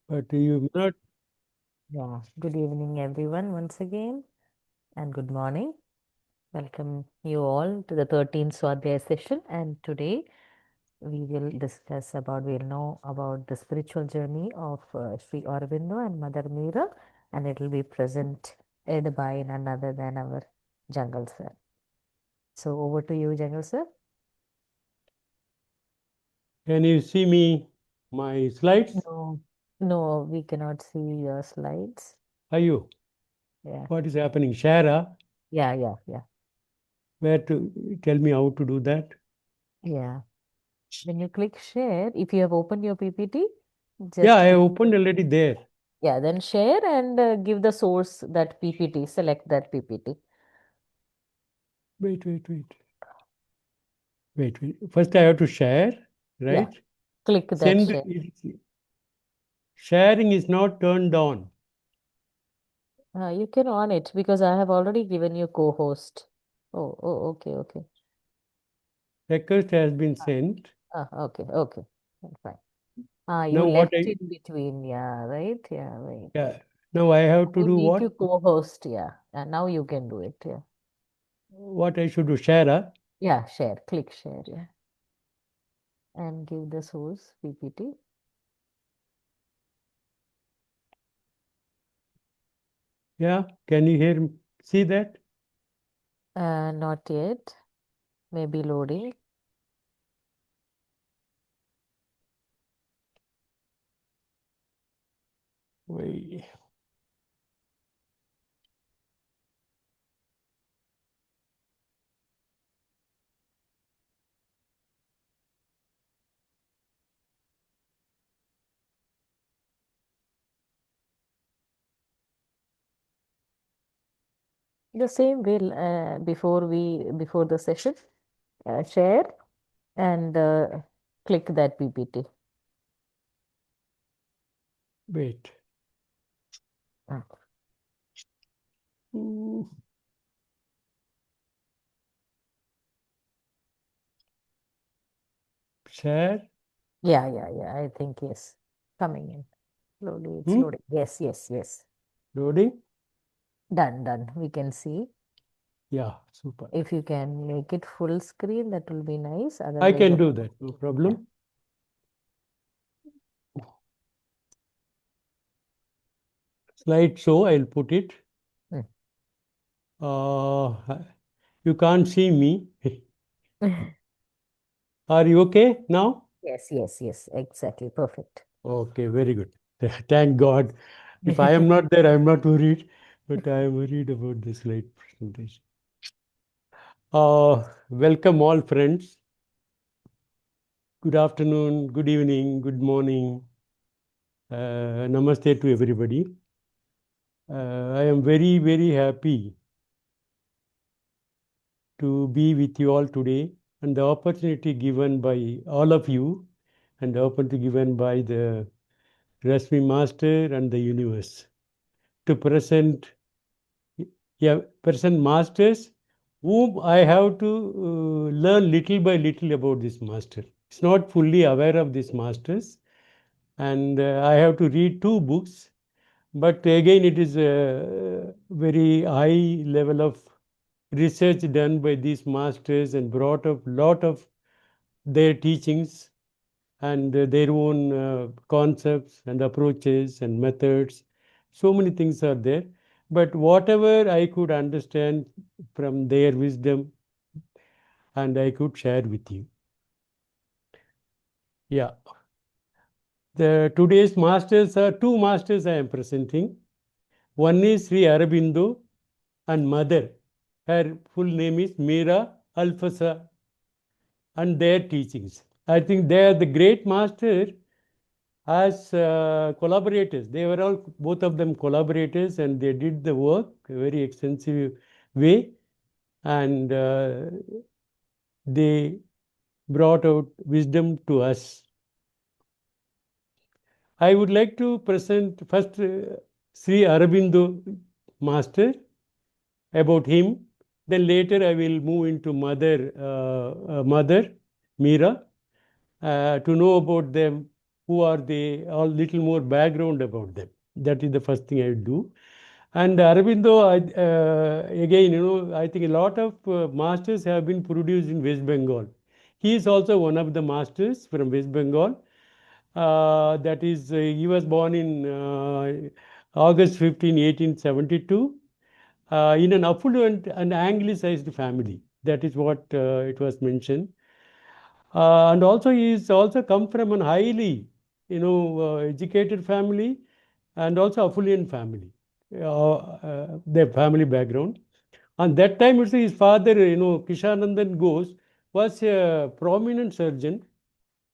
But you not. Yeah, good evening, everyone, once again, and good morning. Welcome you all to the 13th Swadhyaya session. And today we'll know about the spiritual journey of Sri Aurobindo and Mother Mirra, and it will be presented by none other than our Jangal sir. So over to you, Jangal sir. Can you see me? My slides? No, no, we cannot see your slides. Are you? Yeah, What is happening? Share? yeah. Where to tell me how to do that? Yeah. When you click share, if you have opened your PPT, Yeah, just I click, opened already there. yeah, then share and give the source that PPT, select that PPT. Wait. Wait. First, I have to share, Yeah, right? click that Send. share. Sharing is not turned on. You can on it because I have already given you co-host. Okay. Request has been sent. Okay. Fine. You Now what left I in between. Yeah, right. Yeah, right. yeah. Now I have to I do make what? you co-host. Yeah, and now you can do it. Yeah, What I should do? Share? yeah. Share. Click share. Yeah, and give the source PPT. Yeah. Can you hear? See that? Not yet. Maybe loading. Wait. The same will before the session, share and click that PPT. Wait. Mm. Mm, Share. Yeah. I think yes. Coming in. Slowly it's Hmm? loading. Yes. Loading. Done. We can see. Yeah, super. If you can make it full screen, that will be nice. I Otherwise, can okay. do that. No Yeah. problem. Slide show. I'll put it. Mm. Uh, you can't see me. Are you okay now? Yes. Exactly. Perfect. Okay, very good. Thank God. If I am not there, I'm not worried, but I am worried about the slide presentation. Welcome all friends. Good afternoon, good evening, good morning. Namaste to everybody. I am very happy to be with you all today and the opportunity given by all of you and the opportunity given by the Rasmi Master and the universe to present masters whom I have to learn little by little about this master. It's not fully aware of these masters, and I have to read two books. But again, it is a very high level of research done by these masters and brought up lot of their teachings and their own concepts and approaches and methods. So many things are there. But whatever I could understand from their wisdom, and I could share with you. Yeah. The today's masters are two masters I am presenting. One is Sri Aurobindo and mother. Her full name is Mira Alfasa and their teachings. I think they are the great master as collaborators. They were all, both of them collaborators, and they did the work a very extensive way, and they brought out wisdom to us. I would like to present first Sri Aurobindo Master, about him. Then later I will move into Mother Mira to know about them who are they, a little more background about them. That is the first thing I would do. And Aurobindo, again, I think a lot of masters have been produced in West Bengal. He is also one of the masters from West Bengal. That is, he was born in August 15, 1872, in an affluent and anglicized family. That is what it was mentioned. And also, he is also come from an highly, educated family and also affluent family, their family background. And that time, it's his father, Kishanandan Ghosh, was a prominent surgeon,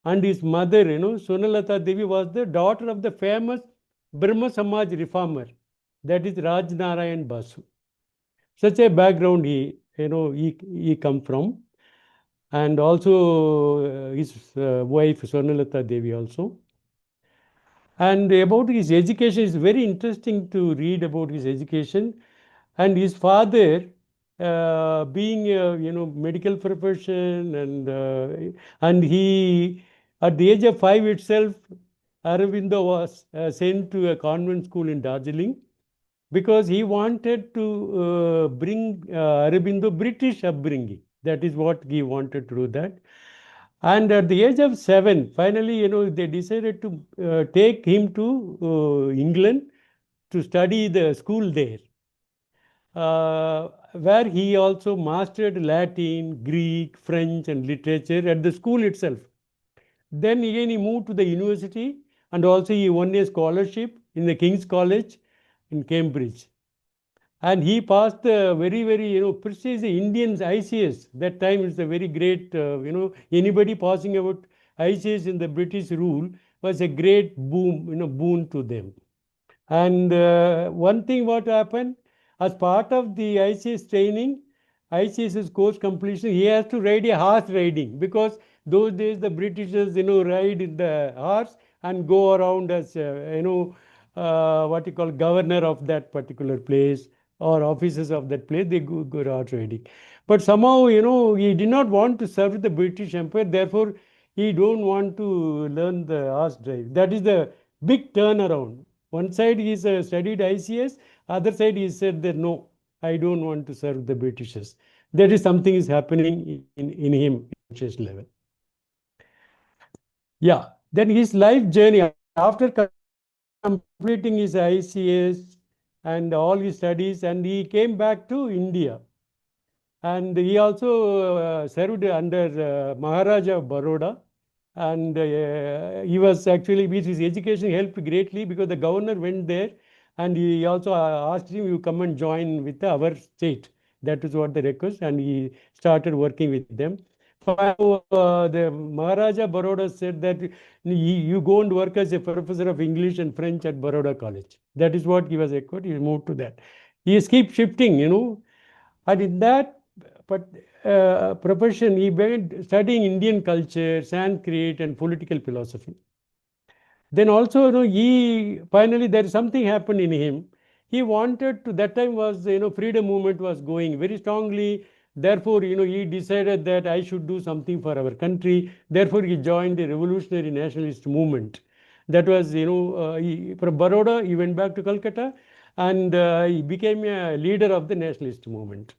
and his mother, Sonalata Devi, was the daughter of the famous Brahma Samaj reformer, that is Raj Narayan Basu. Such a background he come from, and also his wife Sonalata Devi also. And about his education, it's very interesting to read about his education. And his father, being medical profession, and he, at the age of 5 itself, Aravindo was sent to a convent school in Darjeeling, because he wanted to bring Aurobindo British upbringing. That is what he wanted to do that. And at the age of 7, finally, they decided to take him to England to study the school there, where he also mastered Latin, Greek, French, and literature at the school itself. Then again, he moved to the university, and also he won a scholarship in the King's College in Cambridge. And he passed the very, very, prestigious Indian ICS. That time it's a very great, anybody passing about ICS in the British rule was a great boon to them. And one thing what happened, as part of the ICS training, ICS's course completion, he has to ride a horse riding, because those days the Britishers, ride in the horse and go around as, what you call governor of that particular place, or officers of that place, they go horse riding. But somehow, he did not want to serve the British Empire, therefore, he don't want to learn the horse drive. That is the big turnaround. One side he studied ICS, other side he said that no, I don't want to serve the Britishers. That is something is happening in him, conscious level. Yeah. Then his life journey, after completing his ICS and all his studies, and he came back to India. And he also served under Maharaja of Baroda. And he was actually, with his education helped greatly, because the governor went there and he also asked him, you come and join with our state. That is what the request, and he started working with them. Finally, the Maharaja Baroda said that you go and work as a professor of English and French at Baroda College. That is what he was required. He moved to that. He keep shifting, and in that but profession, he began studying Indian culture, Sanskrit, and political philosophy. Then also, he finally, there is something happened in him. He wanted to, that time was, freedom movement was going very strongly. Therefore, he decided that I should do something for our country. Therefore, he joined the revolutionary nationalist movement. That was, from Baroda, he went back to Calcutta, and he became a leader of the nationalist movement.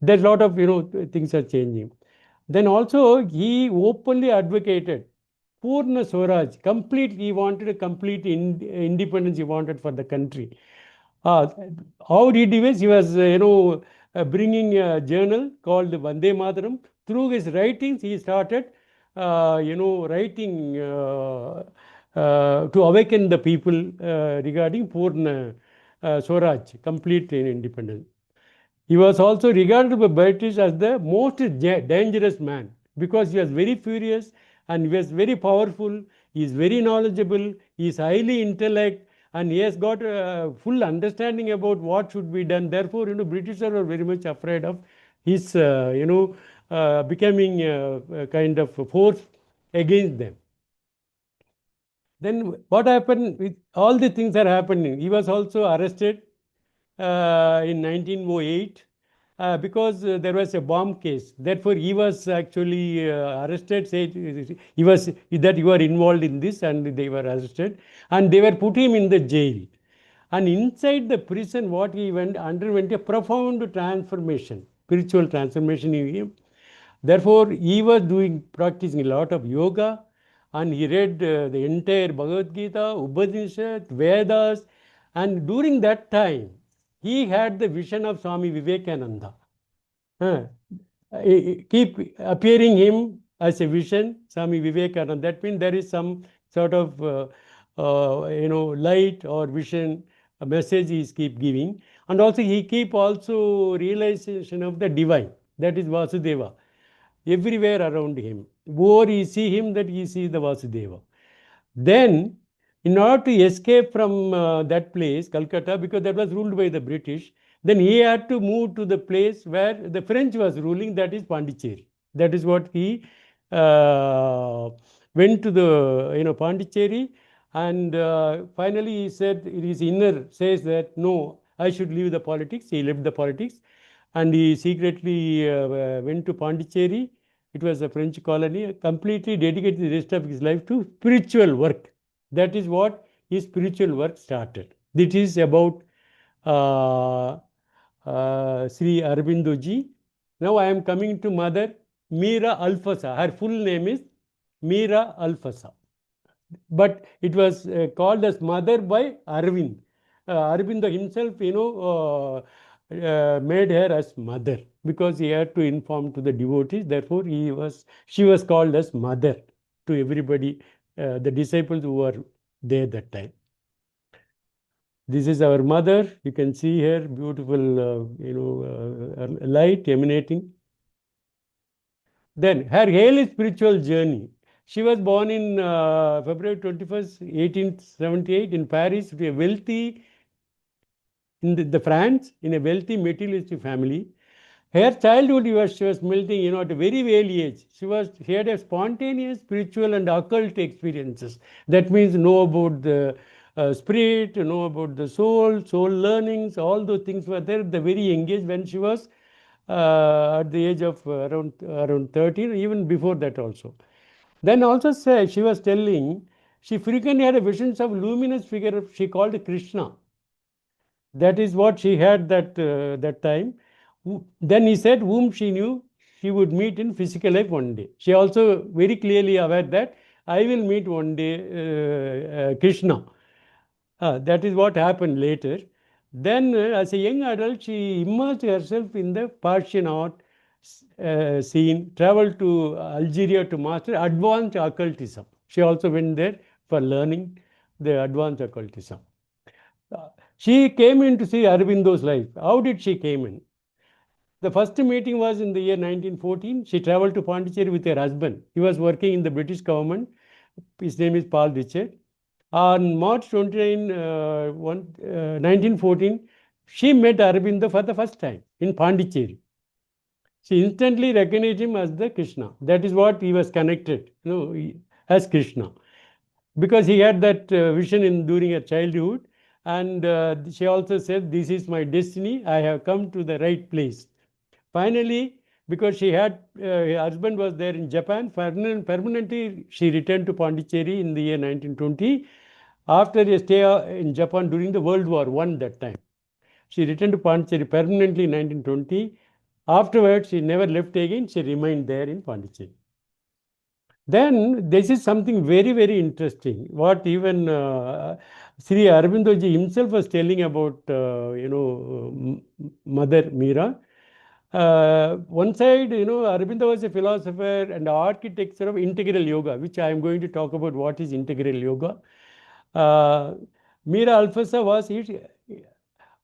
There's a lot of, things are changing. Then also, he openly advocated Purna Swaraj, complete, he wanted a complete independence he wanted for the country. Uh, how did he was? He was, bringing a journal called Vande Mataram. Through his writings, he started, writing to awaken the people regarding Purna Swaraj, complete independence. He was also regarded by British as the most dangerous man, because he was very furious and he was very powerful. He is very knowledgeable. He is highly intellect, and he has got a full understanding about what should be done. Therefore, British are very much afraid of his, becoming a kind of a force against them. Then what happened with all the things are happening? He was also arrested in 1908, because there was a bomb case. Therefore, he was actually arrested. Said he was that you are involved in this, and they were arrested, and they were put him in the jail. And inside the prison, what he went underwent a profound transformation, spiritual transformation in him. Therefore, he was practicing a lot of yoga, and he read the entire Bhagavad Gita, Upanishad, Vedas, and during that time, he had the vision of Swami Vivekananda. Uh, keep appearing him as a vision, Swami Vivekananda. That means there is some sort of light or vision, a message he is keep giving, and also he keep also realization of the divine. That is Vasudeva everywhere around him. Wherever he see him, that he sees the Vasudeva. Then, in order to escape from that place, Calcutta, because that was ruled by the British, then he had to move to the place where the French was ruling, that is Pondicherry. That is what he uh, went to the Pondicherry, and finally he said, his inner says that no, I should leave the politics. He left the politics, and he secretly went to Pondicherry. It was a French colony, completely dedicated the rest of his life to spiritual work. That is what his spiritual work started. This is about uh, Sri Aurobindo ji. Now I am coming to Mother Mirra Alfasa. Her full name is Mirra Alfasa, but it was called as Mother by Arvind. Aurobindo himself, made her as mother because he had to inform to the devotees. Therefore, she was called as mother to everybody, the disciples who were there that time. This is our mother. You can see here beautiful, light emanating. Then her early spiritual journey. She was born in February 21st, 1878 in Paris to a wealthy, in the France, in a wealthy materialistic family. Her childhood she was melting, at a very early age. She had a spontaneous spiritual and occult experiences. That means know about the spirit, know about the soul learnings, all those things were there at the very young age when she was at the age of around 13, even before that also. Then also she was telling, she frequently had visions of luminous figure she called Krishna. That is what she had that time. Then he said, whom she knew she would meet in physical life one day. She also very clearly aware that I will meet one day Krishna. That is what happened later. Then, as a young adult, she immersed herself in the Persian art scene, traveled to Algeria to master advanced occultism. She also went there for learning the advanced occultism. She came in to see Aurobindo's life. How did she came in? The first meeting was in the year 1914. She traveled to Pondicherry with her husband. He was working in the British government. His name is Paul Richard. On March 29, 1914, she met Aurobindo for the first time in Pondicherry. She instantly recognized him as the Krishna. That is what he was connected, as Krishna, because he had that vision during her childhood. And she also said, this is my destiny. I have come to the right place. Finally, because she had, her husband was there in Japan, permanently she returned to Pondicherry in the year 1920. After a stay in Japan during the World War I that time. She returned to Pondicherry permanently in 1920. Afterwards, she never left again. She remained there in Pondicherry. Then this is something very, very interesting. What even Sri Aurobindo ji himself was telling about, Mother Mirra. One side, Aurobindo was a philosopher and architect of integral yoga, which I am going to talk about what is integral yoga. Mirra Alfasa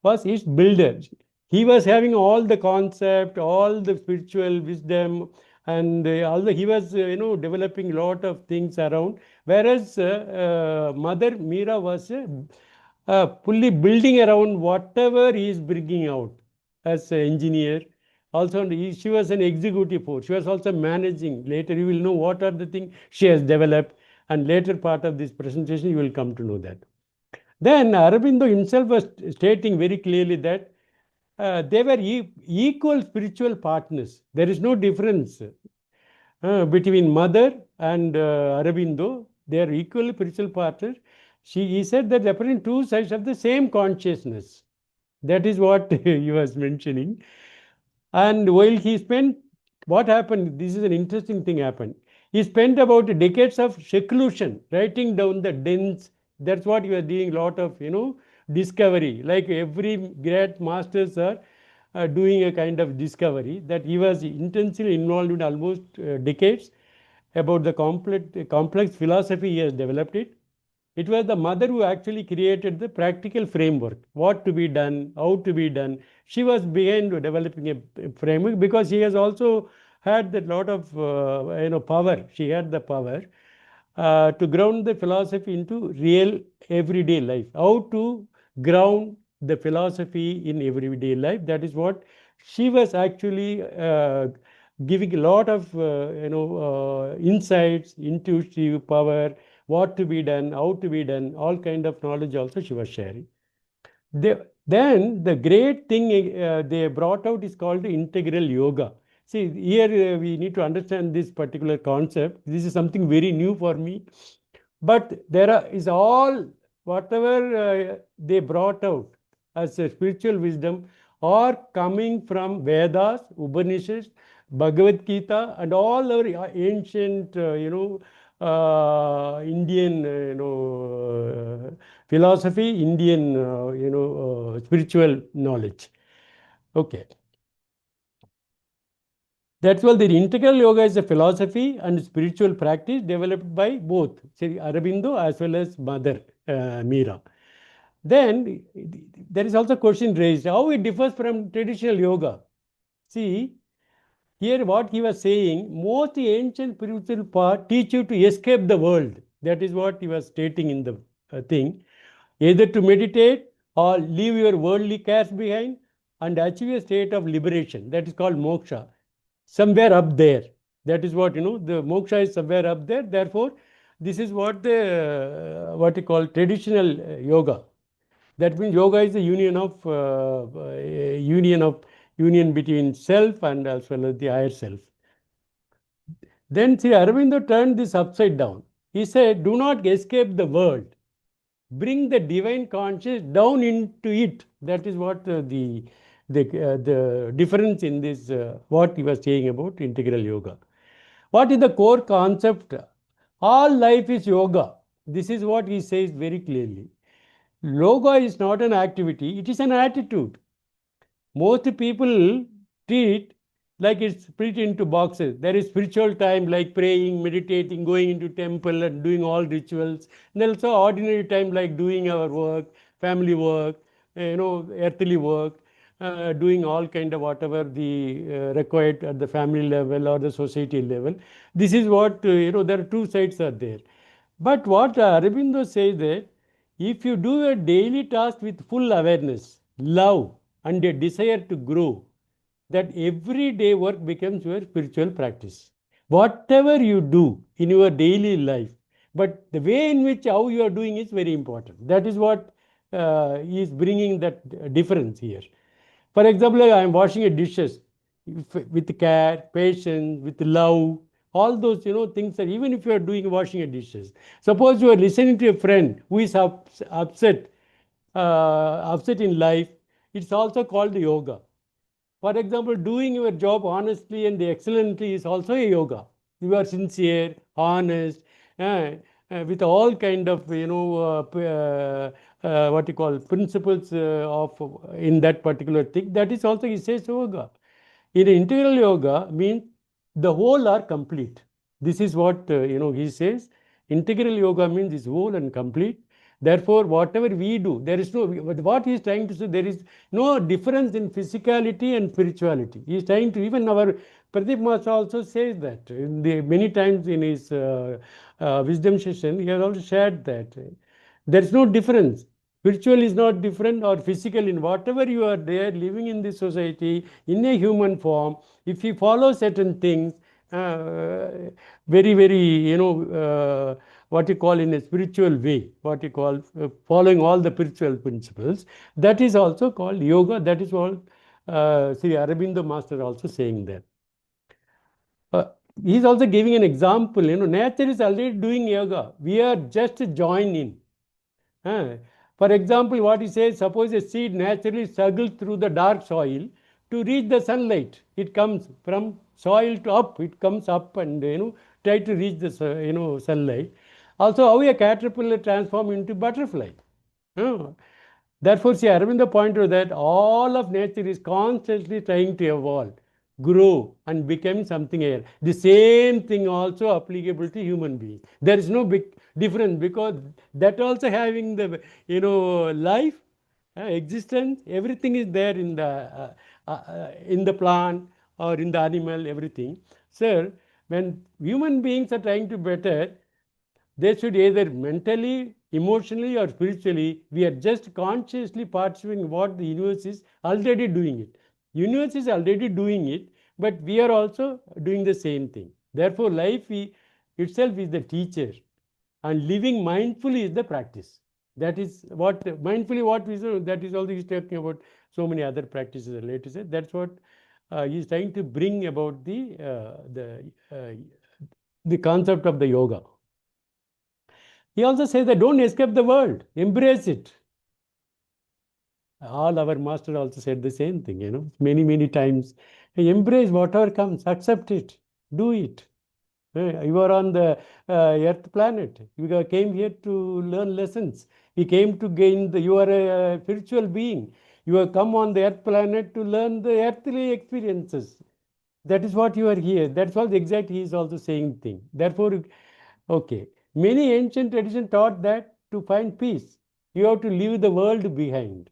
was his builder. He was having all the concept, all the spiritual wisdom, and although he was, developing a lot of things around, whereas Mother Mirra was fully building around whatever he is bringing out as an engineer. Also, she was an executive force. She was also managing. Later, you will know what are the things she has developed, and later part of this presentation, you will come to know that. Then Aurobindo himself was stating very clearly that they were equal spiritual partners. There is no difference between Mother and Aurobindo. They are equal spiritual partners. He said that representing two sides of the same consciousness. That is what he was mentioning. And while he spent, what happened? This is an interesting thing happened. He spent about decades of seclusion, writing down the dense. That's what he was doing. Lot of discovery. Like every great masters are doing a kind of discovery. That he was intensely involved in almost decades about the complex philosophy he has developed it. It was the mother who actually created the practical framework, what to be done, how to be done. She was behind developing a framework because she has also had that lot of power. She had the power to ground the philosophy into real everyday life. How to ground the philosophy in everyday life. That is what she was actually giving a lot of insights, intuitive power, what to be done, how to be done, all kind of knowledge also she was sharing. Then the great thing they brought out is called integral yoga. See, here we need to understand this particular concept. This is something very new for me. But is all whatever they brought out as a spiritual wisdom are coming from Vedas, Upanishads, Bhagavad Gita, and all our ancient, Indian, philosophy, Indian, spiritual knowledge. Okay. That's why the integral yoga is a philosophy and spiritual practice developed by both Sri Aurobindo as well as Mother Mirra. Then there is also a question raised how it differs from traditional yoga. See, here what he was saying, most ancient spiritual path teach you to escape the world. That is what he was stating in the thing. Either to meditate or leave your worldly cares behind and achieve a state of liberation. That is called moksha. Somewhere up there. That is what, the moksha is somewhere up there. Therefore, this is what the, what you call traditional yoga. That means yoga is the union between self and as well as the higher self. Then Sri Aurobindo turned this upside down. He said, do not escape the world. Bring the divine conscious down into it. That is what the difference in this, what he was saying about integral yoga. What is the core concept? All life is yoga. This is what he says very clearly. Yoga is not an activity, it is an attitude. Most people treat like it's split into boxes. There is spiritual time like praying, meditating, going into temple and doing all rituals. And also ordinary time like doing our work, family work, earthly work, doing all kind of whatever the required at the family level or the society level. This is what, there are two sides are there. But what Aurobindo says that if you do a daily task with full awareness, love, and a desire to grow, that everyday work becomes your spiritual practice. Whatever you do in your daily life, but the way in which how you are doing is very important. That is what is bringing that difference here. For example, I am washing a dishes with care, patience, with love. All those things are even if you are doing washing a dishes. Suppose you are listening to a friend who is upset, upset in life. It's also called yoga. For example, doing your job honestly and excellently is also a yoga. You are sincere, honest, with all kind of what you call principles of in that particular thing. That is also he says yoga. In integral yoga means the whole are complete. This is what he says. Integral yoga means is whole and complete. Therefore, whatever we do, there is no, what he is trying to say, there is no difference in physicality and spirituality. He is trying to, even our Pradeep Master also says that in the, many times in his wisdom session, he has also shared that there is no difference. Spiritual is not different or physical in whatever you are there living in this society in a human form. If you follow certain things, very, very, what you call in a spiritual way, what you call following all the spiritual principles, that is also called yoga. That is all Sri Aurobindo Master also saying that. Uh, he's also giving an example. Nature is already doing yoga. We are just join in. Uh, for example, what he says, suppose a seed naturally struggles through the dark soil to reach the sunlight. It comes from soil to up. It comes up and try to reach the sunlight. Also, how a caterpillar transforms into butterfly. Uh, Therefore, see, Aravinda pointed out that all of nature is constantly trying to evolve, grow, and become something else. The same thing also applicable to human being. There is no big difference because that also having the life, existence, everything is there in the plant or in the animal, everything. Sir, when human beings are trying to better, they should either mentally, emotionally, or spiritually. We are just consciously participating what the universe is already doing it. Universe is already doing it, but we are also doing the same thing. Therefore, life itself is the teacher, and living mindfully is the practice. That is what mindfully what we do. That is also he's talking about so many other practices later said. That's what he's trying to bring about the concept of the yoga. He also says that don't escape the world, embrace it. All our master also said the same thing, many, many times. Embrace whatever comes, accept it, do it. You are on the earth planet. You came here to learn lessons. You came to gain you are a spiritual being. You have come on the earth planet to learn the earthly experiences. That is what you are here. That's what exact he is also saying thing. Therefore, okay. Many ancient traditions taught that to find peace, you have to leave the world behind.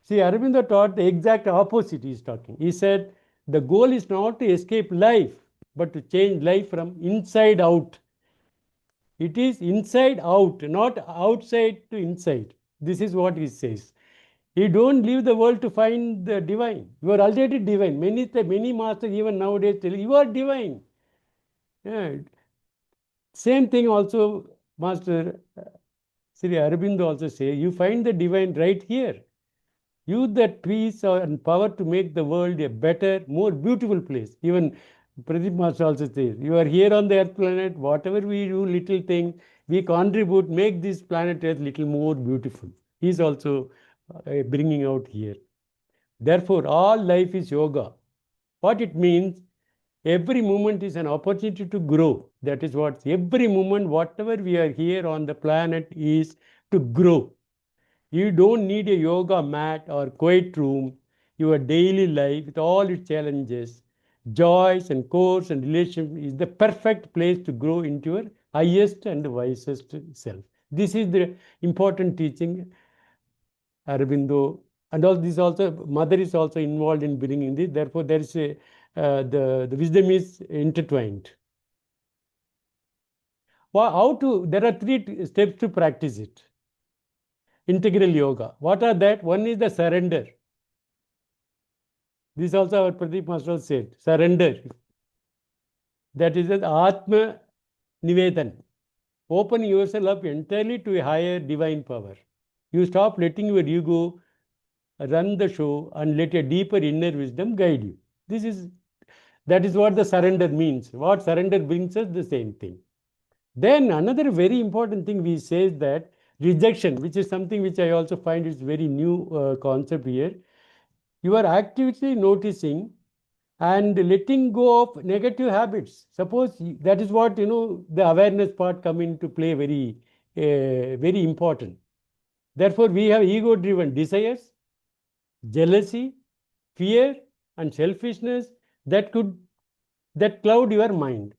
See, Aurobindo taught the exact opposite he is talking. He said, the goal is not to escape life, but to change life from inside out. It is inside out, not outside to inside. This is what he says. You don't leave the world to find the divine. You are already divine. Many masters even nowadays tell you are divine. Yeah. Same thing also, Master Sri Aurobindo also say, you find the divine right here. Use that peace and power to make the world a better, more beautiful place. Even Pradeep Master also says, you are here on the earth planet, whatever we do, little thing, we contribute, make this planet Earth little more beautiful. He is also bringing out here. Therefore, all life is yoga. What it means, every moment is an opportunity to grow. That is what every moment, whatever we are here on the planet, is to grow. You don't need a yoga mat or quiet room. Your daily life, with all its challenges, joys, and course and relationship, is the perfect place to grow into your highest and wisest self. This is the important teaching, Aurobindo, and all this also mother is also involved in bringing this. Therefore, there is the wisdom is intertwined. How to? There are three steps to practice it. Integral yoga. What are that? One is the surrender. This also our Pradeep Master said. Surrender. That is the Atma Nivedan. Open yourself up entirely to a higher divine power. You stop letting your ego run the show and let a deeper inner wisdom guide you. That is what the surrender means. What surrender brings us, the same thing. Then another very important thing we say is that rejection, which is something which I also find is very new concept here. You are actively noticing and letting go of negative habits. Suppose that is what the awareness part come into play very important. Therefore, we have ego-driven desires, jealousy, fear, and selfishness that cloud your mind.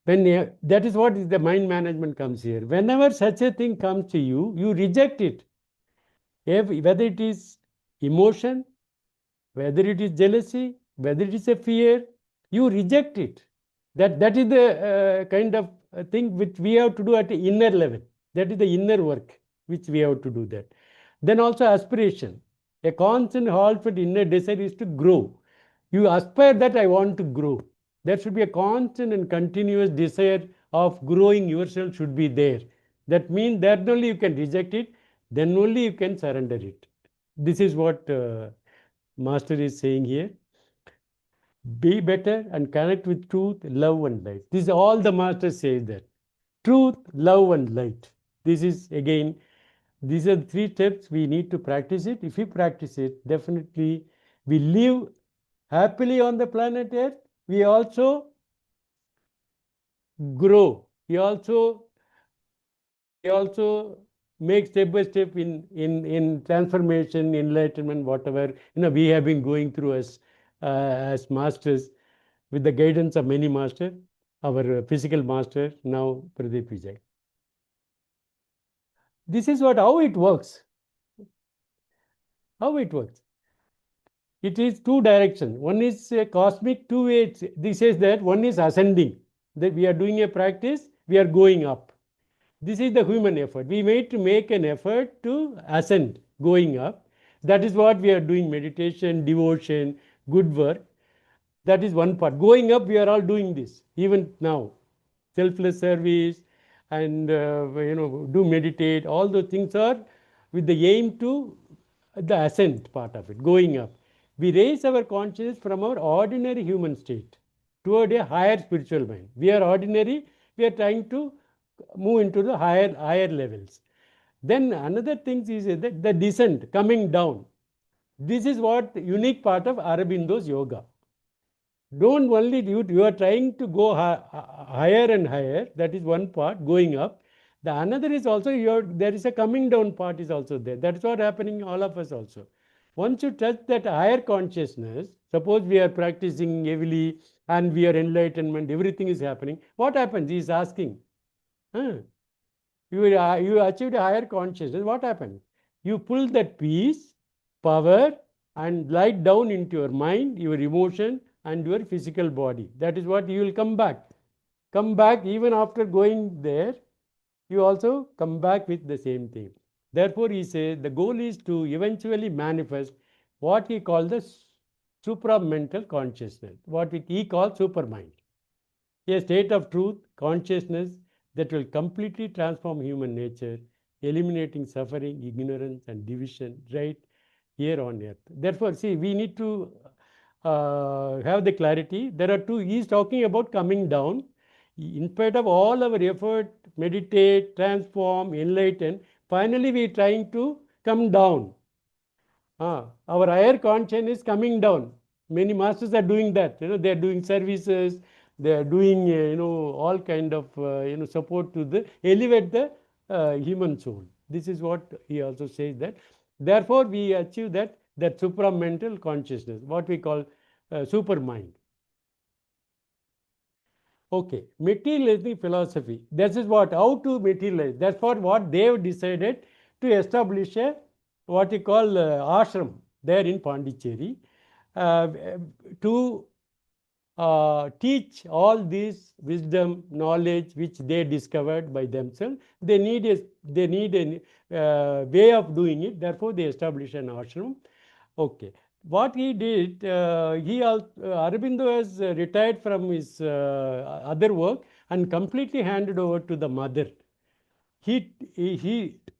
That is what is the mind management comes here. Whenever such a thing comes to you, you reject it. Whether it is emotion, whether it is jealousy, whether it is a fear, you reject it. That is the kind of thing which we have to do at the inner level. That is the inner work which we have to do that. Then also aspiration. A constant heartfelt inner desire is to grow. You aspire that I want to grow. There should be a constant and continuous desire of growing yourself should be there. That means that only you can reject it, then only you can surrender it. This is what Master is saying here, be better and connect with truth, love, and light. This is all the master says that. Truth, love, and light. This is again, these are the three steps we need to practice it. If we practice it, definitely we live happily on the planet Earth. We also grow. We also make step by step in transformation, enlightenment, whatever we have been going through as masters with the guidance of many masters, our physical master now Pradeep Vijay. This is what how it works. How it works. It is two direction. One is a cosmic two way. This says that one is ascending. That we are doing a practice, we are going up. This is the human effort. We need to make an effort to ascend, going up. That is what we are doing: meditation, devotion, good work. That is one part. Going up, we are all doing this even now. Selfless service and do meditate. All those things are with the aim to the ascent part of it, going up. We raise our consciousness from our ordinary human state toward a higher spiritual mind. We are ordinary. We are trying to move into the higher levels. Then another thing is that the descent, coming down. This is what unique part of Aurobindo's yoga. Don't only you are trying to go higher and higher. That is one part, going up. The another is also there is a coming down part is also there. That is what happening all of us also. Once you touch that higher consciousness, suppose we are practicing heavily and we are enlightenment, everything is happening. What happens? He is asking, huh? You achieved a higher consciousness. What happened? You pull that peace, power, and light down into your mind, your emotion, and your physical body. That is what you will come back. Come back even after going there, you also come back with the same thing. Therefore, he says the goal is to eventually manifest what he calls the supramental consciousness, what he calls supermind, a state of truth, consciousness that will completely transform human nature, eliminating suffering, ignorance, and division right here on earth. Therefore, see, we need to have the clarity. There are two, he is talking about coming down. In spite of all our effort, meditate, transform, enlighten, finally we are trying to come down. Our higher conscience is coming down. Many masters are doing that. They are doing services. They are doing all kind of support to the elevate the human soul. This is what he also says that. Therefore, we achieve that supramental consciousness, what we call super mind. Okay, materialistic philosophy. This is what how to materialize. That's what they have decided to establish a what you call ashram there in Pondicherry uh, to teach all this wisdom, knowledge which they discovered by themselves. They need a way of doing it. Therefore, they establish an ashram. Okay. What he did, Aurobindo has retired from his other work and completely handed over to the mother. He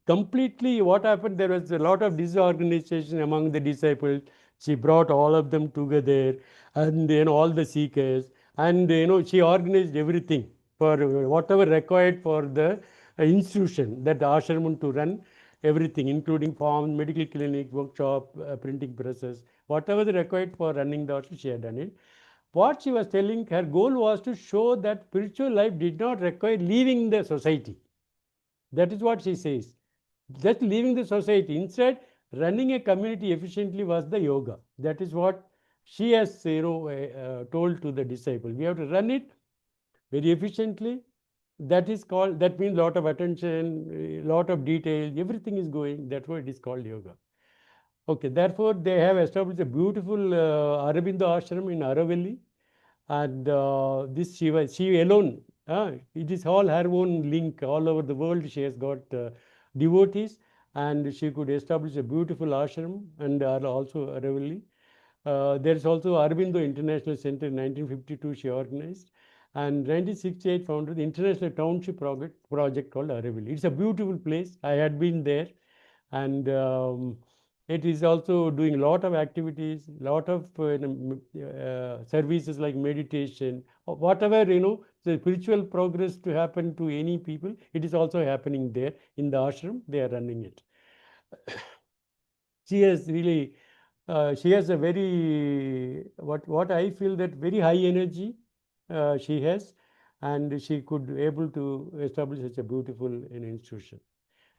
completely, what happened, there was a lot of disorganization among the disciples. She brought all of them together and all the seekers, and she organized everything for whatever required for the institution, that ashram, to run everything, including farm, medical clinic, workshop, printing presses, whatever the required for running the ashram, she had done it. What she was telling, her goal was to show that spiritual life did not require leaving the society. That is what she says. Just leaving the society. Instead, running a community efficiently was the yoga. That is what she has told to the disciple. We have to run it very efficiently. That is called, that means lot of attention, lot of detail, everything is going. That's why it is called yoga. Okay, therefore they have established a beautiful Aurobindo ashram in Aravalli, and this she alone, it is all her own link all over the world. She has got devotees, and she could establish a beautiful ashram and also Aravalli. There is also Aurobindo International Center in 1952 she organized, and 1968 founded the International Township project called Aravalli. It's a beautiful place. I had been there, and It is also doing a lot of activities, lot of services like meditation, or whatever, the spiritual progress to happen to any people. It is also happening there in the ashram. They are running it. She has really, she has a very, what I feel, that very high energy she has, and she could able to establish such a beautiful institution.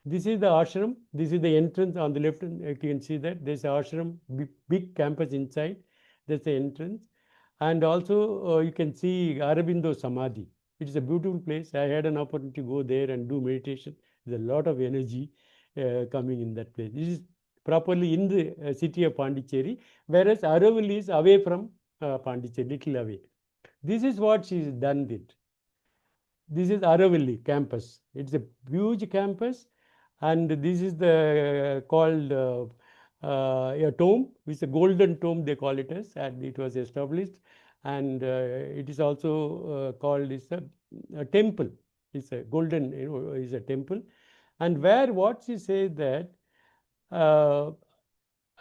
This is the ashram. This is the entrance on the left. You can see that there's an ashram, big campus inside. There's the entrance. And also, you can see Aurobindo Samadhi. It is a beautiful place. I had an opportunity to go there and do meditation. There's a lot of energy coming in that place. This is properly in the city of Pondicherry, whereas Aravalli is away from Pondicherry, little away. This is what she has done it. This is Aravalli campus. It's a huge campus, and this is the called a tomb. It's a golden tomb they call it as, and it was established, and it is also called is a temple. It's a golden, is a temple, and where what she says that uh,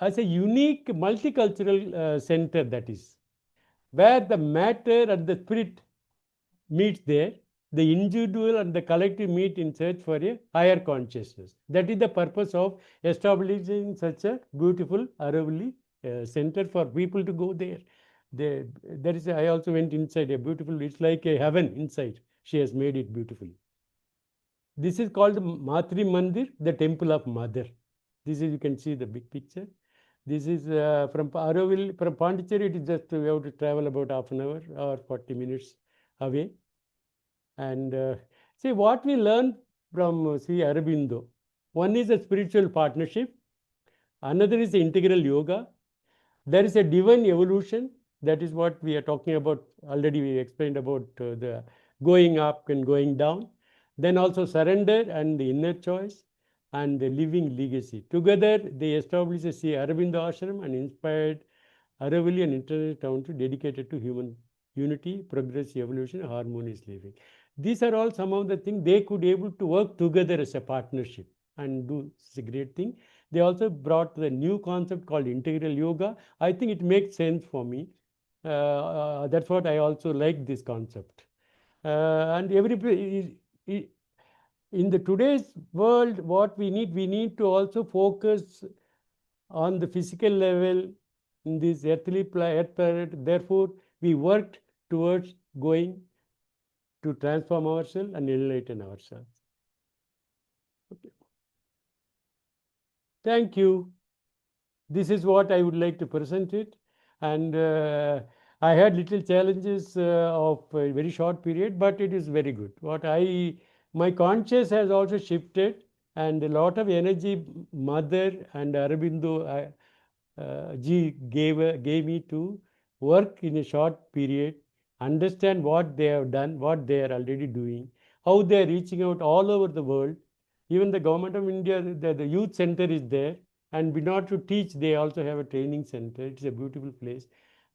as a unique multicultural center, that is where the matter and the spirit meets there, the individual and the collective meet in search for a higher consciousness. That is the purpose of establishing such a beautiful Aravali center for people to go there. There is, I also went inside a beautiful, it's like a heaven inside. She has made it beautifully. This is called Matri Mandir, the temple of mother. This is, you can see the big picture. This is from Aravali, from Pondicherry, it is just, we have to travel about half an hour or 40 minutes away. And see what we learn from Sri Aurobindo. One is a spiritual partnership, another is the integral yoga. There is a divine evolution. That is what we are talking about. Already we explained about the going up and going down. Then also surrender and the inner choice and the living legacy. Together they established a Sri Aurobindo ashram and inspired Aravalli and international town to dedicated to human unity, progress, evolution, harmonious living. These are all some of the things they could able to work together as a partnership and do. It's a great thing. They also brought the new concept called integral yoga. I think it makes sense for me. That's what I also like this concept. And in the today's world, what we need to also focus on the physical level in this earth planet. Therefore, we worked towards going to transform ourselves and enlighten ourselves. Okay. Thank you. This is what I would like to present it. And I had little challenges of a very short period, but it is very good. My conscious has also shifted, and a lot of energy Mother and Aurobindo Ji gave me to work in a short period, understand what they have done, what they are already doing, how they are reaching out all over the world. Even the government of India, the youth center is there, and in order to teach, they also have a training center. It's a beautiful place,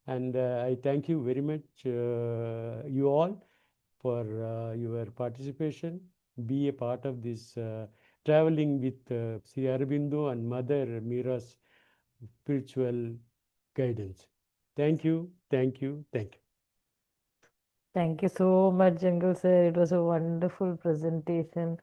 and I thank you very much, you all, for your participation. Be a part of this traveling with Sri Aurobindo and Mother Mirra's spiritual guidance. Thank you, thank you, thank you. Thank you so much, Jangal sir. It was a wonderful presentation.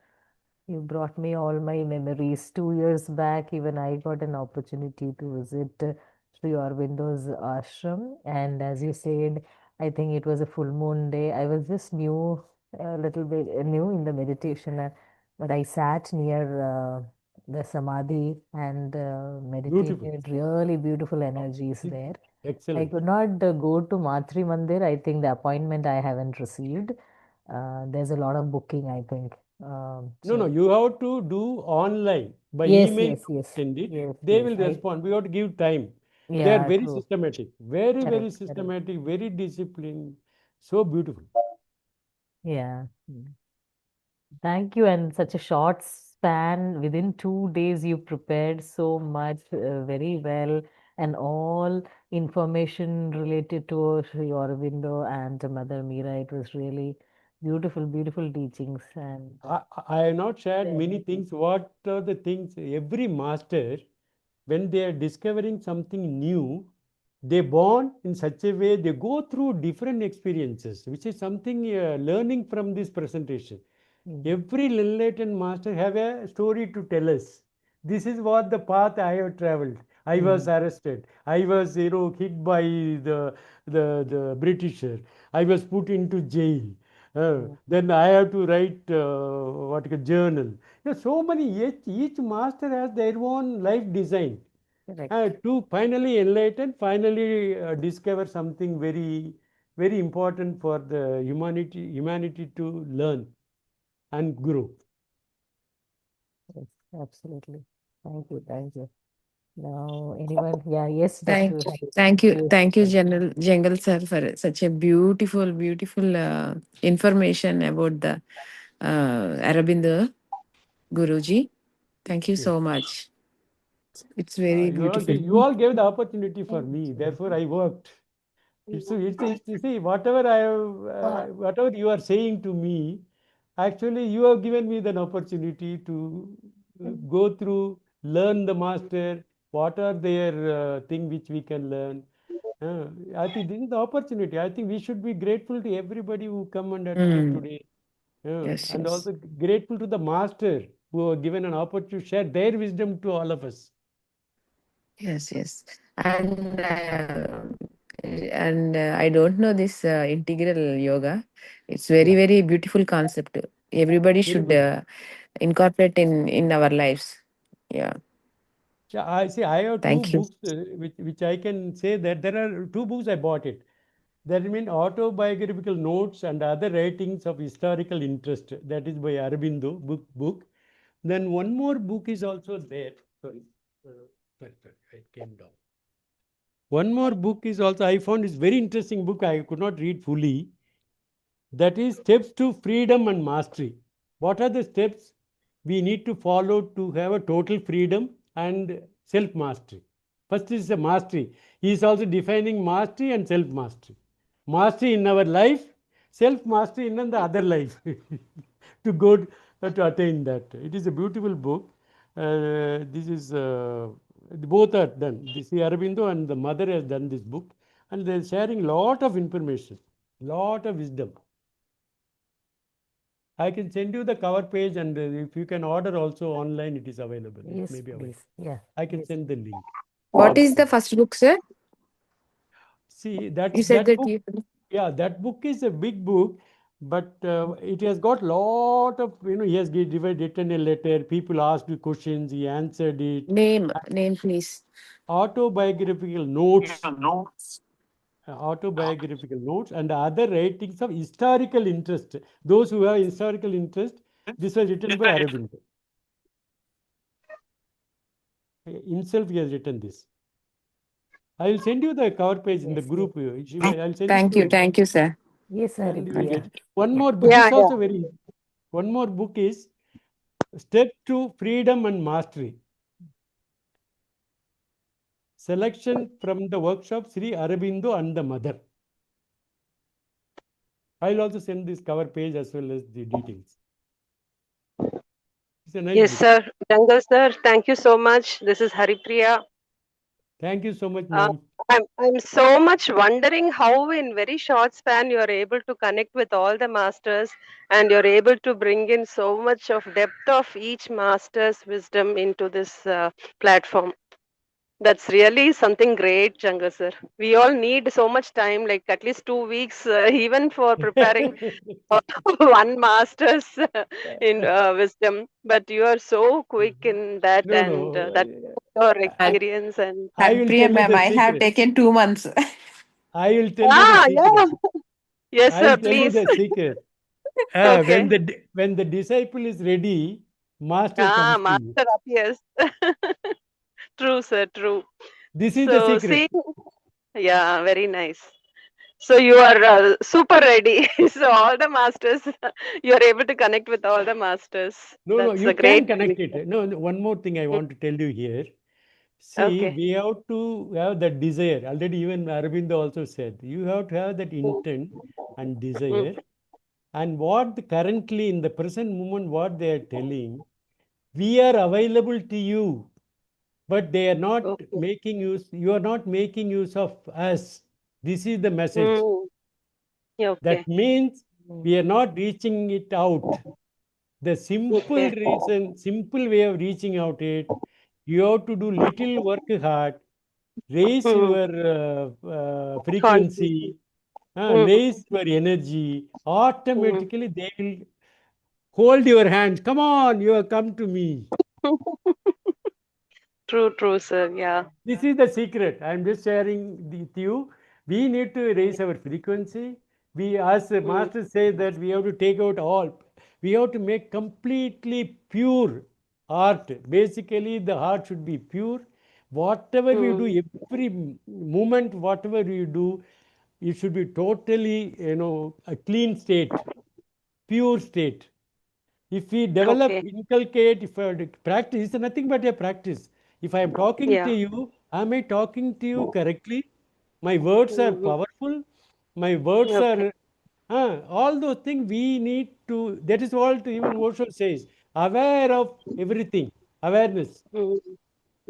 You brought me all my memories. 2 years back, even I got an opportunity to visit Sri Aurobindo's ashram. And as you said, I think it was a full moon day. I was just new, a little bit new in the meditation, but I sat near the Samadhi and Beautiful. meditated. Really beautiful energies It- there. I Excellent. could not go to Matri Mandir. I think the appointment I haven't received. There's a lot of booking, I think. No, So you have to do online by yes, email. yes, yes, Send it. yes, They yes. will respond. We have to give time. They are Yeah, very true. systematic, very, very Correct, correct. systematic, very disciplined. So beautiful. Yeah. Thank you. And such a short span, within 2 days, you prepared so much, very well, and all information related to Sri Aurobindo and Mother Meera. It was really beautiful, beautiful teachings. And I have not shared many very, things. What are the things every master when they are discovering something new, they born in such a way, they go through different experiences, which is something learning from this presentation. Every enlightened master have a story to tell us. This is what the path I have traveled. I was arrested. I was, hit by the Britisher. I was put into jail. Then I have to write what a journal. So many, each master has their own life design Correct. to finally enlighten, finally discover something very, very important for the humanity to learn and grow. Yes, absolutely. Thank you. Thank you. Now, anyone? Yeah, yes, Thank, Dr. Hari. thank you, General Jangal sir, for such a beautiful, beautiful information about the Aurobindo Guruji. Thank you Yes. so much. It's very beautiful. You all gave the opportunity for me. Therefore, I worked. You see, whatever I have, whatever you are saying to me, actually, you have given me an opportunity to go through, learn the master. What are their thing which we can learn? I think this is the opportunity. I think we should be grateful to everybody who come and attended Mm, today. yes, And yes. also grateful to the master who have given an opportunity to share their wisdom to all of us. Yes, yes. And I don't know this integral yoga. It's very, Yeah, very beautiful concept. Everybody very should good. incorporate in our lives. Yeah. Yeah, I see. I have two Thank you. books which I can say that there are two books I bought it. That means autobiographical notes and other writings of historical interest. That is by Aurobindo book. Then one more book is also there. Sorry, it came down. One more book is also I found is very interesting book. I could not read fully. That is Steps to Freedom and Mastery. What are the steps we need to follow to have a total freedom and self mastery? First is the mastery. He is also defining mastery and self mastery. Mastery in our life, self mastery in the other life to go to attain that. It is a beautiful book. This is both are done. This is Aurobindo and the mother has done this book, and they are sharing lot of information, lot of wisdom. I can send you the cover page, and if you can order also online, it is available. It may Yes, be available. please. Yeah, I can yes. send the link. What is the first book, sir? See You said that that book, you. yeah, that book is a big book, but it has got lot of he has written a letter. People asked questions, he answered it. Name, please. Autobiographical notes, autobiographical notes, and other writings of historical interest. Those who have historical interest, this was written by Aurobindo. Himself, he has written this. I will send you the cover page in the Yes, yes. group. I'll send it to, Thank you, sir. Yes, and you will Haripriya. get one Yeah. more book. This Yeah, is yeah. also very. One more book is Step to Freedom and Mastery. Selection from the workshop Sri Aurobindo and the Mother. I'll also send this cover page as well as the details. It's a nice Yes, book. sir. Jangal, sir. Thank you so much. This is Haripriya. Thank you so much, Uh, ma'am. I'm so much wondering how, in very short span, you are able to connect with all the masters, and you're able to bring in so much of depth of each master's wisdom into this platform. That's really something great, Jangal, sir. We all need so much time, like at least 2 weeks, even for preparing one master's in wisdom, but you are so quick in that, No, and no. that your Har- experience and I will Harpriya, tell you ma'am, the I have secret. taken 2 months. I will tell you the yeah, secret. yes, I will sir, tell you please. the secret. Okay. When the disciple is ready, master comes to you. Master appears. True, sir, true. This is the So secret. see, yeah, very nice. So you are super ready. So all the masters, you are able to connect with all the masters. No, no, That's you a can great connect thing. it. No, no, one more thing I want to tell you here. See, Okay. we have to have that desire. Already, even Aravind also said, you have to have that intent and Mm. desire. And currently in the present moment, what they are telling, we are available to you. but they are not Okay. making use, you are not making use of us. This is the message. Mm. Yeah, That okay. means we are Mm. not reaching it out. The simple Okay. reason, simple way of reaching out it, you have to do little work hard, raise Mm. your Conscious. frequency, Mm. raise your energy. Mm. Automatically, they will hold your hands. Come on, you have come to me. True, true, sir. Yeah. This is the secret. I am just sharing with you. We need to raise our frequency. We, as the Mm. master says, that we have to take out all. We have to make completely pure art. Basically, the heart should be pure. Whatever we do, Mm. every moment, whatever we do, it should be totally, a clean state, pure state. If we develop, Okay. inculcate, if I practice, it's nothing but a practice. If I am talking to Yeah. you, am I talking to you correctly? My words are Mm. powerful. My words Okay. are, all those things we need to, that is what even Osho says, aware of everything, awareness. Mm.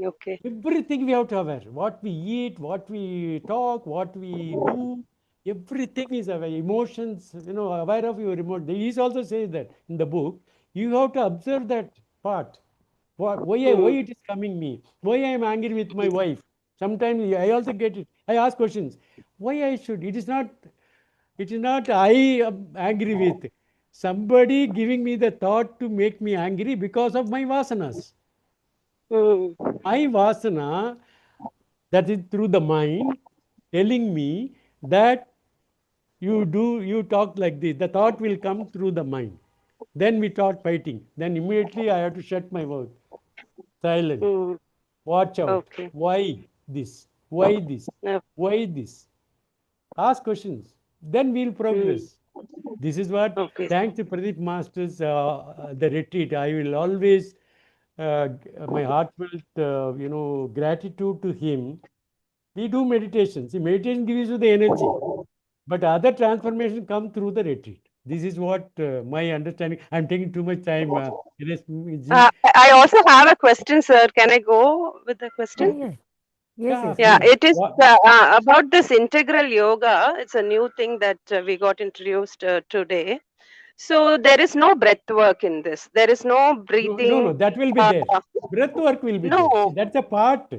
Okay. Everything we have to aware. What we eat, what we talk, what we do, everything is aware. Emotions, aware of your emotion. He also says that in the book. You have to observe that part. Why Mm. it is coming me? Why I am angry with my wife? Sometimes I also get it. I ask questions. Why I should? It is not I am angry with. Somebody giving me the thought to make me angry because of my vasanas. Mm. My vasana, that is through the mind, telling me that you talk like this. The thought will come through the mind. Then we start fighting. Then immediately I have to shut my mouth. Silent. Mm. Watch out. Okay. Why this? Why this? Yep. Why this? Ask questions. Then we'll Mm. progress. This is what, Okay. thanks to Pradeep Masters, the retreat, I will always, my heartfelt, gratitude to him. We do meditation. See, meditation gives you the energy, but other transformation come through the retreat. This is what my understanding. I'm taking too much time. Ines Ji. I also have a question, sir. Can I go with the Yeah, question? yeah. Yes, Yeah, yes, Yeah, please. please. it is What? about this integral yoga. It's a new thing that we got introduced today. So there is no breath work in this. There is no No, no, no. breathing. That will be Uh, there. Breath work will be there. See, no, that's a part.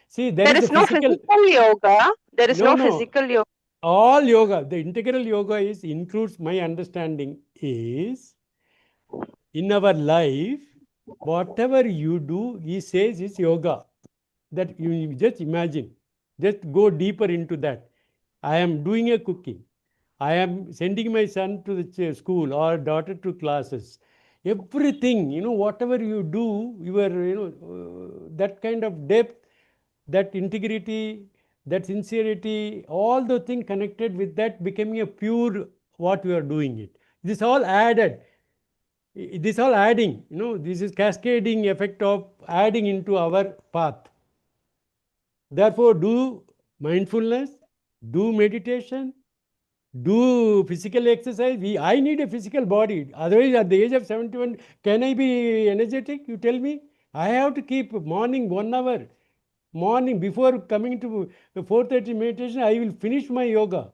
See, there there is the is no physical. physical yoga. There is No, no no. physical yoga. All yoga, the integral yoga is includes, my understanding is, in our life, whatever you do, he says is yoga. That you just imagine, just go deeper into that. I am doing a cooking. I am sending my son to the school or daughter to classes. Everything, whatever you do, that kind of depth, that integrity, that sincerity, all the things connected with that becoming a pure what we are doing it. This all added. This all adding, this is cascading effect of adding into our path. Therefore, do mindfulness, do meditation, do physical exercise. I need a physical body. Otherwise, at the age of 71, can I be energetic? You tell me. I have to keep morning 1 hour. Morning before coming to 4:30 meditation, I will finish my yoga.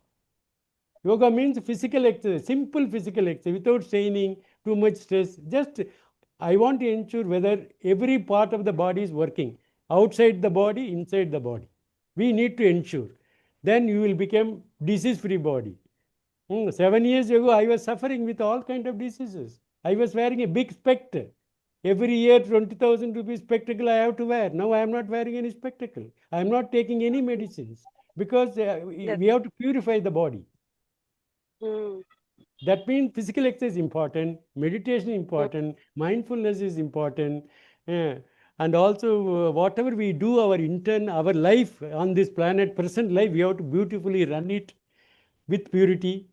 Yoga means physical exercise, simple physical exercise without straining, too much stress. Just I want to ensure whether every part of the body is working, outside the body, inside the body. We need to ensure. Then you will become disease-free body. 7 years ago, I was suffering with all kind of diseases. I was wearing a big spectacle. Every year, 20,000 rupees spectacle I have to wear. Now I am not wearing any spectacle. I am not taking any medicines because That, we have to purify the body. mm, That means physical exercise is important, meditation is mm, important, mindfulness is important, uh, and also whatever we do, our life on this planet, present life, we have to beautifully run it with purity.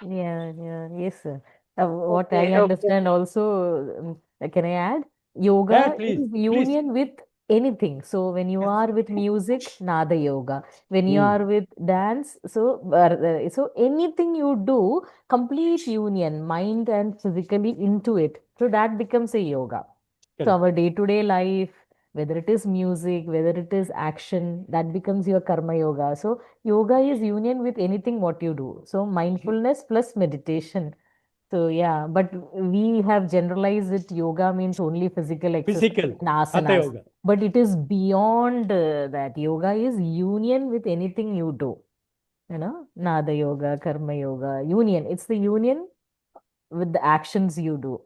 Yeah, yeah, yes, sir. What I okay, okay. understand also, can I add? Yeah, Yoga please, is please. union with anything. So when you are with music, Nada yoga. When you Hmm, are with dance, so anything you do, complete union, mind and physically into it. So that becomes a yoga. So correct. our day-to-day life. whether it is music, whether it is action, that becomes your karma yoga. So yoga is union with anything what you do. So mindfulness plus meditation. So yeah, but we have generalized it. Yoga means only physical exercise Physical, and hatha asanas. yoga. But it is beyond that. Yoga is union with anything you do. Nada yoga, karma yoga, union. It's the union with the actions you do.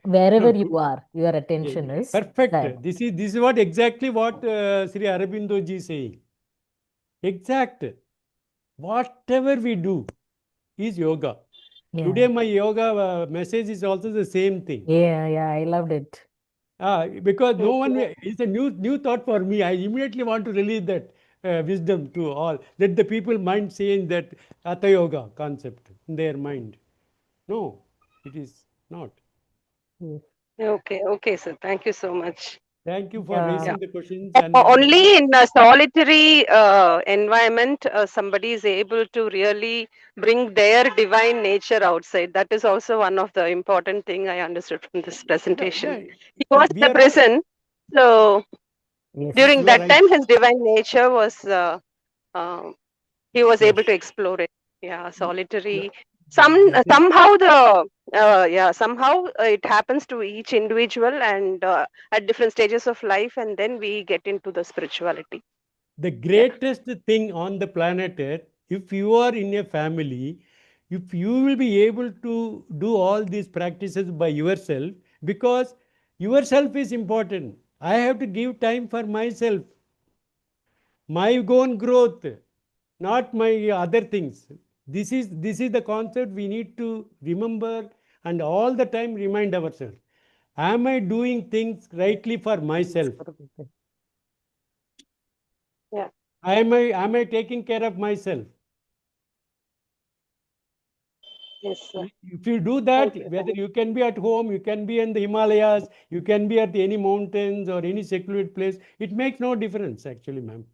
Wherever No, you are, your yeah, attention is there. perfect. This is what exactly what Sri Aurobindo ji is saying. Exact. Whatever we do is yoga. Yeah. Today my yoga message is also the same thing. Yeah, I loved it. Because no one, it's a new thought for me. I immediately want to release that wisdom to all. Let the people mind saying that hatha yoga concept in their mind. No, it is not. Yes. Okay, sir. Thank you so much. Thank you for Yeah. Yeah. raising the questions. And Only in a solitary environment, somebody is able to really bring their divine nature outside. That is also one of the important thing I understood from this presentation. yeah, He was we in the are all, prison, so Yes. during you are that right. time, his divine nature was uh, he was able Yes. to explore it. Yeah, Yeah, solitary. that is, Somehow somehow it happens to each individual and at different stages of life, and then we get into the spirituality. the Yeah. greatest thing on the planet Earth, if you are in a family, if you will be able to do all these practices by yourself, because yourself is important. I have to give time for myself, my own growth, not my other things. This is the concept we need to remember and all the time remind ourselves. Am I doing things rightly for Yes, myself? correct. Yeah. Am I taking care of myself? Yes, sir. If you do that, Thank you. whether you can be at home, you can be in the Himalayas, you can be at any mountains or any secluded place, it makes no difference actually, ma'am.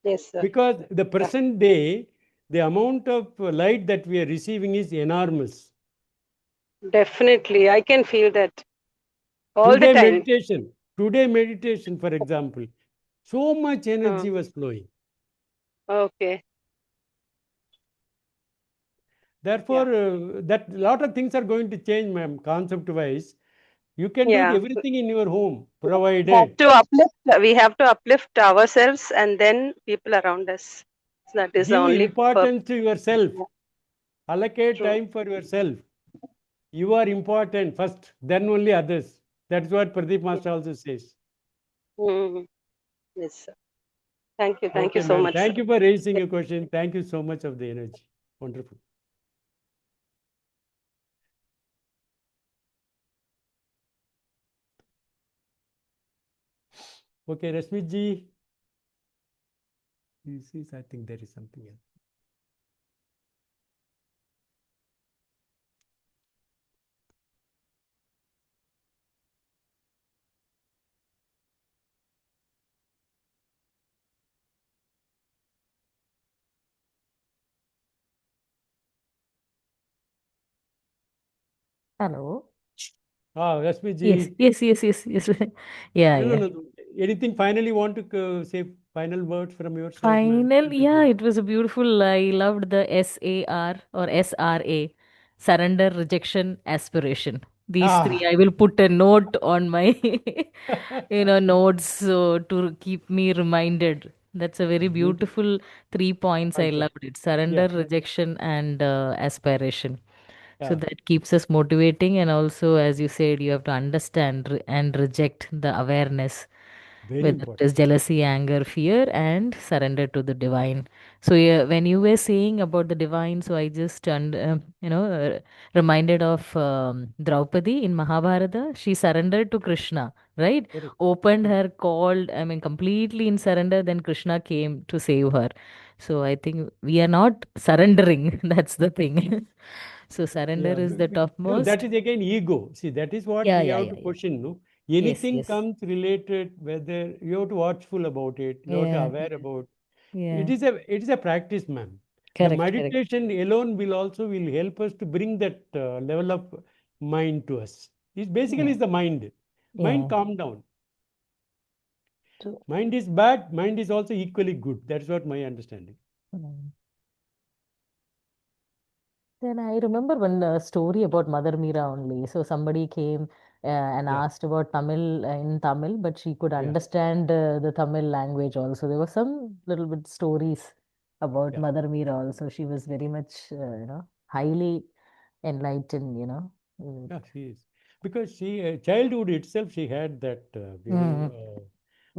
Yes, sir. Because the Yeah. present day, the amount of light that we are receiving is enormous. Definitely. I can feel that all the Today time. meditation, today meditation, for example, so much Uh, energy was flowing. okay. Yeah. Therefore, that lot of things are going to change, ma'am, concept wise. You can do Yeah. everything in your home, We have provided to uplift ourselves and then people around us. So that is the give only importance to yourself. yeah, Allocate true. time for yourself. You are important first, then only others. That's what Pradeep Yeah. Master also says. Mm, yes, sir. Thank you. Thank you Okay, so ma'am. much, sir. Thank you for raising a question. Thank you so much of the energy. Wonderful. Okay, Rashmi ji. This is, I think there is something else. Hello. Rashmi Yes, ji. yes, yes, yes, yes. Yeah, No, no, yeah. no. Anything finally want to say final words from your side, ma'am? Final, Let us yeah, go. it was a beautiful. I loved the SAR or SRA, surrender, rejection, aspiration. These three, Ah. I will put a note on my, notes so to keep me reminded. That's a very Beautiful beautiful 3 points. I concept. loved it. Surrender, Yes. rejection, and aspiration. So Yeah. that keeps us motivating. And also, as you said, you have to understand and reject the awareness, Very whether it important. is jealousy, anger, fear, and surrender to the divine. So, yeah, when you were saying about the divine, so I just reminded of Draupadi in Mahabharata. She surrendered to Krishna, right? Correct. Opened her, called, I mean, completely in surrender. Then Krishna came to save her. So I think we are not surrendering. That's the thing. So surrender Yeah, is the no, that topmost. is again ego. See, that is what Yeah, we yeah, have yeah, to yeah. question. No, Yes, anything yes. comes related, whether you have to watchful about it, you have to Yeah, aware about. yeah. It is a practice, ma'am. The Correct, correct. meditation alone will help us to bring that level of mind to us. It basically Yeah. is the mind. Mind Yeah. calm down. True. Mind is bad, mind is also equally good. That's what my understanding. Mm. Then I remember one story about Mother Mirra only. So somebody came and Yeah, asked about Tamil in Tamil, but she could yeah, understand the Tamil language also. There were some little bit stories about yeah. Mother Mirra also. She was very much, highly enlightened, Yeah, she is. Because childhood itself, she had that, Mm,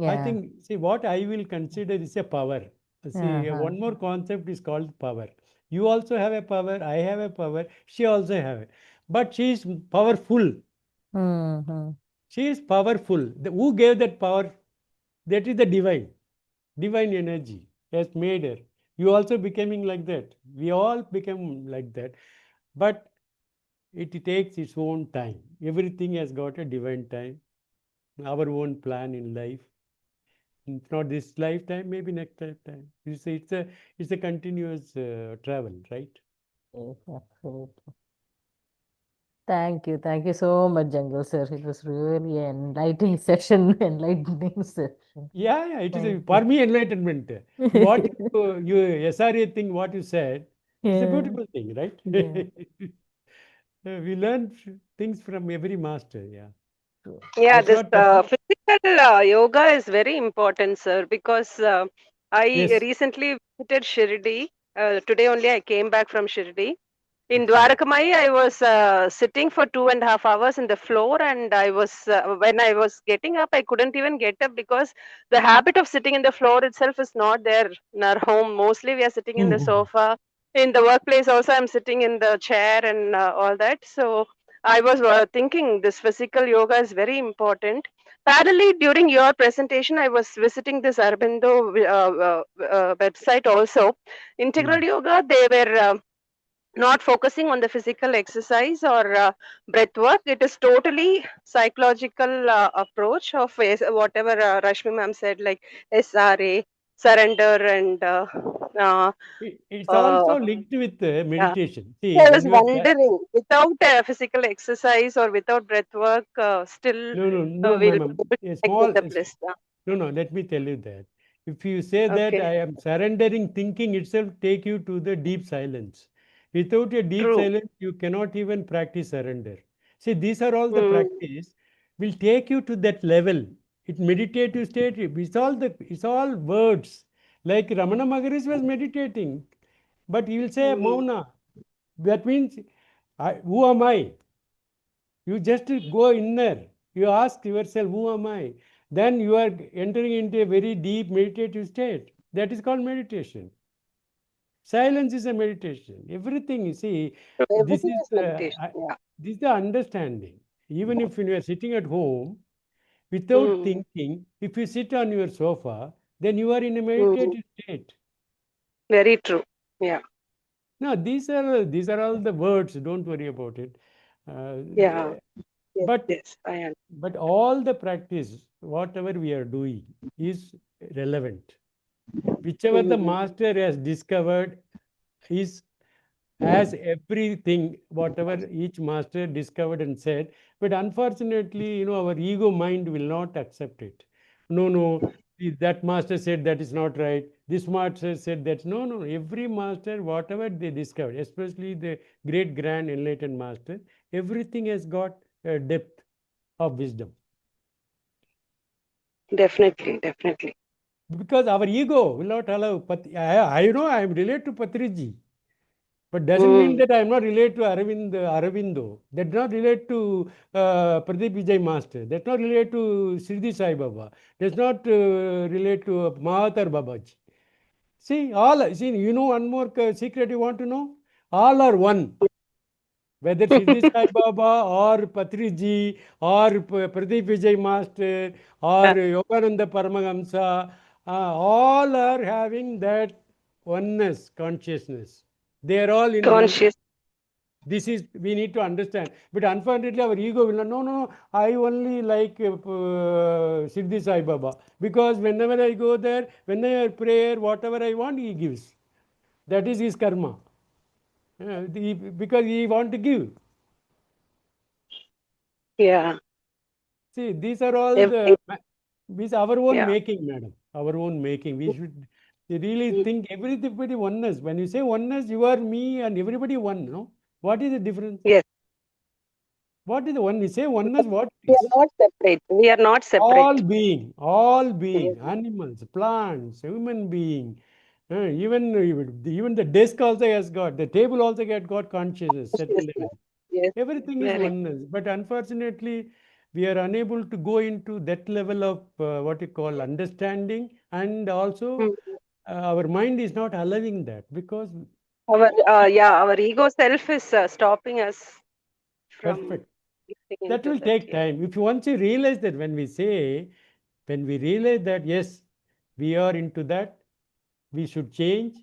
I yeah. think, see, what I will consider is a power. See, Uh-huh. one more concept is called power. You also have a power, I have a power, she also have it. But she is powerful. Mm-hmm. She is powerful. Who gave that power? That is the divine. Divine energy has made her. You also becoming like that. We all become like that. But it takes its own time. Everything has got a divine time, our own plan in life. If not this lifetime, maybe next lifetime. It's a continuous travel, right? Yes, absolutely. Thank you so much, Jungle sir. It was really an enlightening session, enlightening session. Yeah, yeah. It is Thank for me enlightenment. What you SRA thing, what you said, it's a Yeah, beautiful thing, right? yeah, We learn things from every master. Yeah, true. Yeah, that's this what Patri. physical yoga is very important, sir, because I Yes, recently visited Shirdi. Today only I came back from Shirdi. In excellent. Dwarakamai, I was sitting for 2.5 hours in the floor, and when I was getting up, I couldn't even get up because the habit of sitting in the floor itself is not there in our home. Mostly, we are sitting in the sofa. In the workplace, also, I'm sitting in the chair and all that. So, I was thinking this physical yoga is very important. Parallelly, during your presentation, I was visiting this Aurobindo website also. Hmm. Integral yoga, they were. Not focusing on the physical exercise or breath work. It is totally psychological approach of whatever Rashmi ma'am said, like SRA, surrender, and It's uh, also linked with yeah. meditation. So See, I when was you are wondering, without physical exercise or without breath work, still no, no, no, we'll be ma'am. able to A connect with small, the bliss. no, no, let me tell you that. If you say that Okay, I am surrendering, thinking itself take you to the deep silence. Without a deep true. silence, you cannot even practice surrender. See, these are all the Mm, practice will take you to that level. It meditative state. It's all words. Like Ramana Maharishi was meditating, but he will say mm, Mauna. That means, who am I? You just go inner. You ask yourself, who am I? Then you are entering into a very deep meditative state. That is called meditation. Silence is a meditation. Everything, you see, true. this Everything is is meditation. Yeah. this is the understanding. Even if you are sitting at home without Mm, thinking, if you sit on your sofa, then you are in a mm, meditative state. very true. Yeah. No, these are all the words. Don't worry about it. Yeah. Yes. But Yes. I understand. But all the practice, whatever we are doing, is relevant. Whichever the Mm, master has discovered is as everything, whatever each master discovered and said. But unfortunately, our ego mind will not accept it. No, no, that master said that is not right. This master said that's no, no. Every master, whatever they discovered, especially the great grand enlightened master, everything has got a depth of wisdom. definitely. Definitely. Because our ego will not allow. I know I am related to Patriji, but doesn't mean Mm, that I am not related to Aravindo. That not relate to Pradeep Vijay Master. That not relate to Sridhi Sai Baba. Does not relate to Mahatar Babaji. See, you know one more secret you want to know? All are one. Whether Siddhi Sai Baba or Patriji or Pradeep Vijay Master or yeah. Yogananda Paramahamsa, all are having that oneness consciousness. They are all in one. Conscious. This is we need to understand. But unfortunately, our ego will not. No, no, no. I only like Siddhi Sai Baba because whenever I go there, whenever I pray, whatever I want, he gives. That is his karma. Because he want to give. Yeah. See, these are all Everything. these our own Yeah. making, madam. Our own making. We should really think everybody oneness. When you say oneness, you are me and everybody one. No, what is the difference? Yes. What is the one? You say oneness. What We is? are not separate. We are not separate. All Yes. being, animals, plants, human being, even the desk also has got, the table also got consciousness, certain Yes. level. Yes. Everything is Very. oneness, but unfortunately, we are unable to go into that level of what you call understanding, and also Mm. our mind is not allowing that because Our ego self is stopping us from perfect. getting That into will that. take Yeah. time. If you once you realize that when we realize that yes, we are into that, we should change.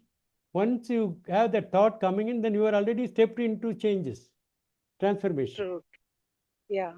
Once you have that thought coming in, then you are already stepped into changes, transformation. True. Yeah.